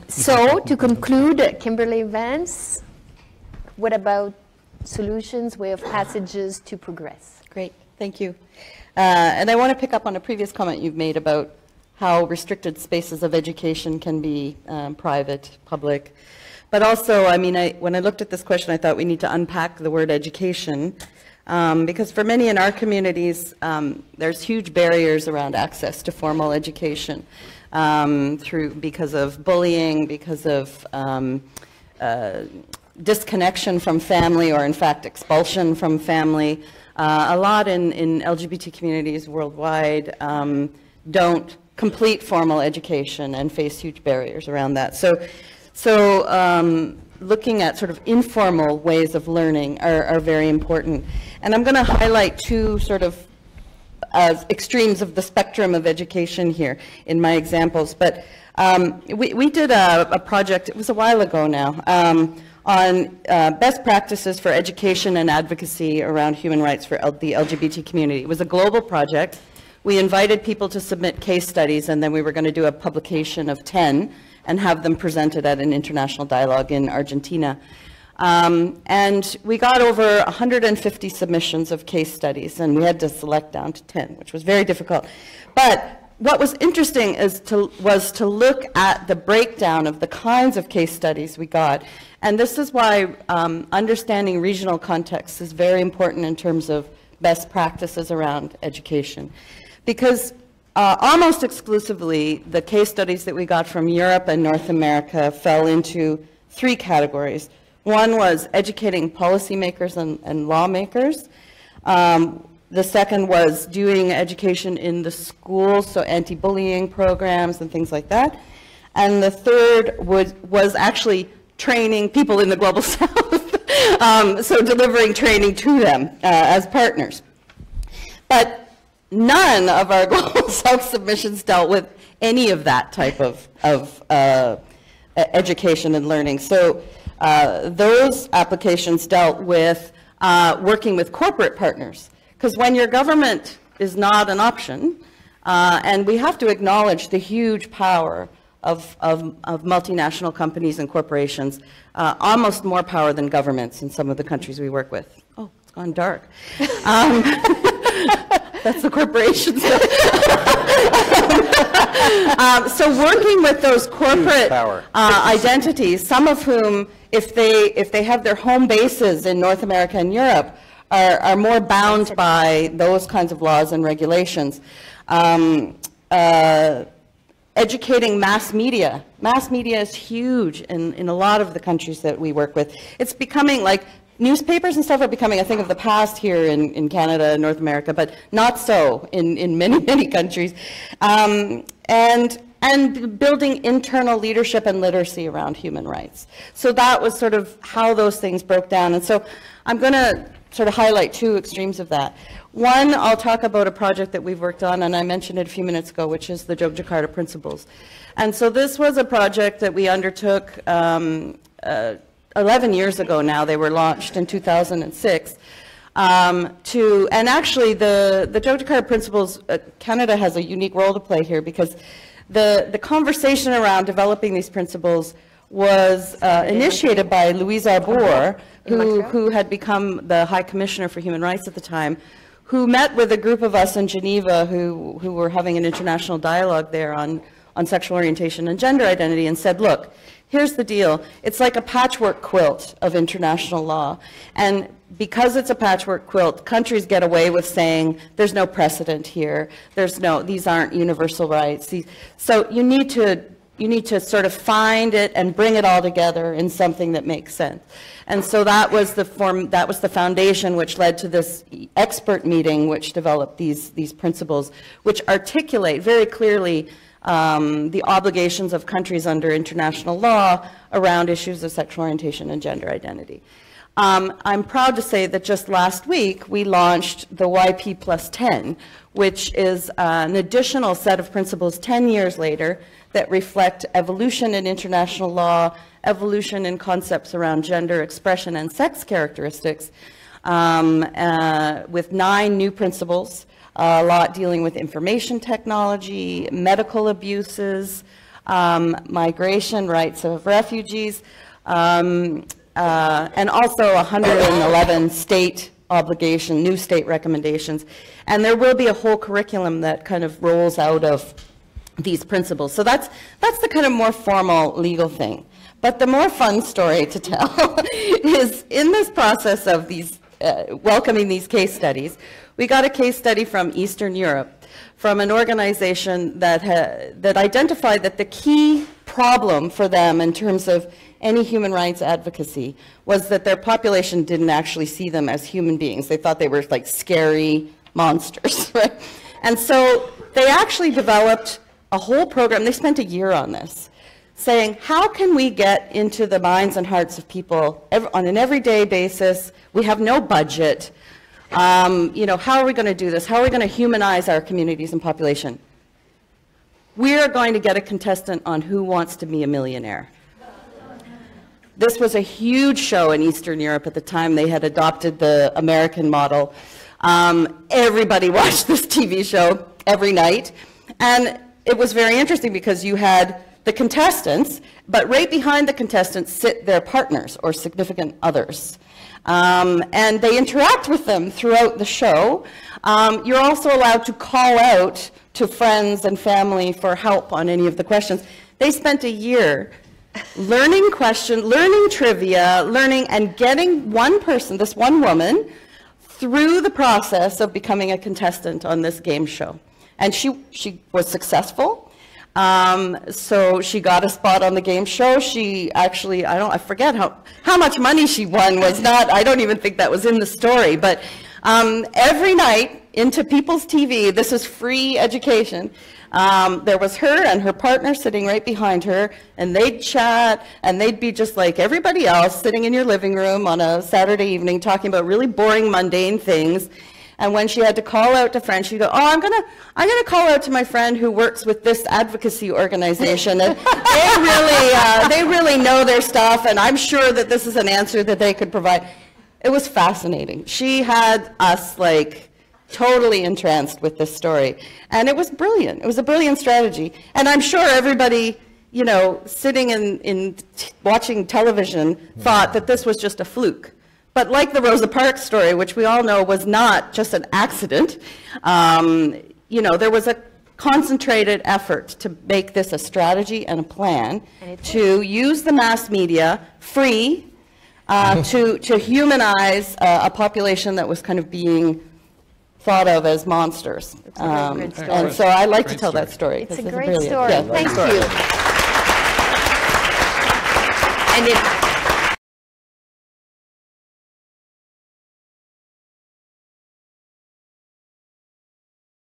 So to conclude, Kimberly, Vance, what about solutions, way of passages to progress? Great, thank you. And I want to pick up on a previous comment you've made about how restricted spaces of education can be private, public. But also, I mean, when I looked at this question, I thought we need to unpack the word education. Because for many in our communities, there's huge barriers around access to formal education because of bullying, because of disconnection from family, or in fact expulsion from family. A lot in LGBT communities worldwide don't complete formal education and face huge barriers around that. So looking at sort of informal ways of learning are very important. And I'm going to highlight two sort of extremes of the spectrum of education here in my examples. But we did a project, it was a while ago now, on best practices for education and advocacy around human rights for the LGBT community. It was a global project. We invited people to submit case studies, and then we were going to do a publication of 10 and have them presented at an international dialogue in Argentina. And we got over 150 submissions of case studies, and we had to select down to 10, which was very difficult. But what was interesting was to look at the breakdown of the kinds of case studies we got. And this is why understanding regional context is very important in terms of best practices around education. Because almost exclusively, the case studies that we got from Europe and North America fell into three categories. One was educating policymakers and lawmakers. The second was doing education in the schools, so anti-bullying programs and things like that. And the third was actually training people in the global south, so delivering training to them as partners. But none of our global south submissions dealt with any of that type of education and learning. So those applications dealt with working with corporate partners. Because when your government is not an option, and we have to acknowledge the huge power of multinational companies and corporations, almost more power than governments in some of the countries we work with. Oh, it's gone dark. That's the corporations. So working with those corporate identities, some of whom, if they have their home bases in North America and Europe, are more bound by those kinds of laws and regulations. Educating mass media. Mass media is huge in a lot of the countries that we work with. It's becoming like, newspapers and stuff are becoming a thing of the past here in Canada and North America, but not so in many, many countries. And building internal leadership and literacy around human rights. So that was sort of how those things broke down. And so I'm going to sort of highlight two extremes of that. One, I'll talk about a project that we've worked on, and I mentioned it a few minutes ago, which is the Jogjakarta Principles. And so this was a project that we undertook 11 years ago now. They were launched in 2006. And actually the Jogjakarta Principles, Canada has a unique role to play here, because the conversation around developing these principles was initiated by Louise Arbour, who had become the High Commissioner for Human Rights at the time, who met with a group of us in Geneva who were having an international dialogue there on sexual orientation and gender identity, and said, look, here's the deal. It's like a patchwork quilt of international law. And because it's a patchwork quilt, countries get away with saying there's no precedent here. These aren't universal rights. So you need to sort of find it and bring it all together in something that makes sense. And so that was the foundation which led to this expert meeting which developed these principles, which articulate very clearly the obligations of countries under international law around issues of sexual orientation and gender identity. I'm proud to say that just last week we launched the YP plus 10, which is an additional set of principles 10 years later that reflect evolution in international law, evolution in concepts around gender expression and sex characteristics, with 9 new principles, a lot dealing with information technology, medical abuses, migration, rights of refugees, and also 111 state new state recommendations. And there will be a whole curriculum that kind of rolls out of these principles. So that's the kind of more formal legal thing. But the more fun story to tell is in this process of these welcoming these case studies, we got a case study from Eastern Europe, from an organization that identified that the key problem for them in terms of any human rights advocacy was that their population didn't actually see them as human beings. They thought they were like scary monsters, right? And so they actually developed a whole program. They spent a year on this, saying, how can we get into the minds and hearts of people on an everyday basis? We have no budget. You know, how are we going to do this? How are we going to humanize our communities and population? We are going to get a contestant on Who Wants to Be a Millionaire. This was a huge show in Eastern Europe at the time. They had adopted the American model. Everybody watched this TV show every night. And it was very interesting because you had the contestants, but right behind the contestants sit their partners or significant others. And they interact with them throughout the show. You're also allowed to call out to friends and family for help on any of the questions. They spent a year learning questions, learning trivia, learning and getting one person, this one woman, through the process of becoming a contestant on this game show. And she was successful. So she got a spot on the game show. She actually, I forget how much money she won was not, I don't even think that was in the story, but every night into People's TV, this is free education, there was her and her partner sitting right behind her, and they'd chat, and they'd be just like everybody else, sitting in your living room on a Saturday evening, talking about really boring, mundane things. And when she had to call out to friends, she'd go, oh, I'm gonna call out to my friend who works with this advocacy organization, and they really know their stuff, and I'm sure that this is an answer that they could provide. It was fascinating. She had us like totally entranced with this story, and it was brilliant. It was a brilliant strategy, and I'm sure everybody, you know, sitting in watching television thought that this was just a fluke. But like the Rosa Parks story, which we all know was not just an accident, you know, there was a concentrated effort to make this a strategy and a plan to use the mass media free to humanize a population that was kind of being thought of as monsters. And so I like to tell that story. It's a great story. Yeah, Thank you. And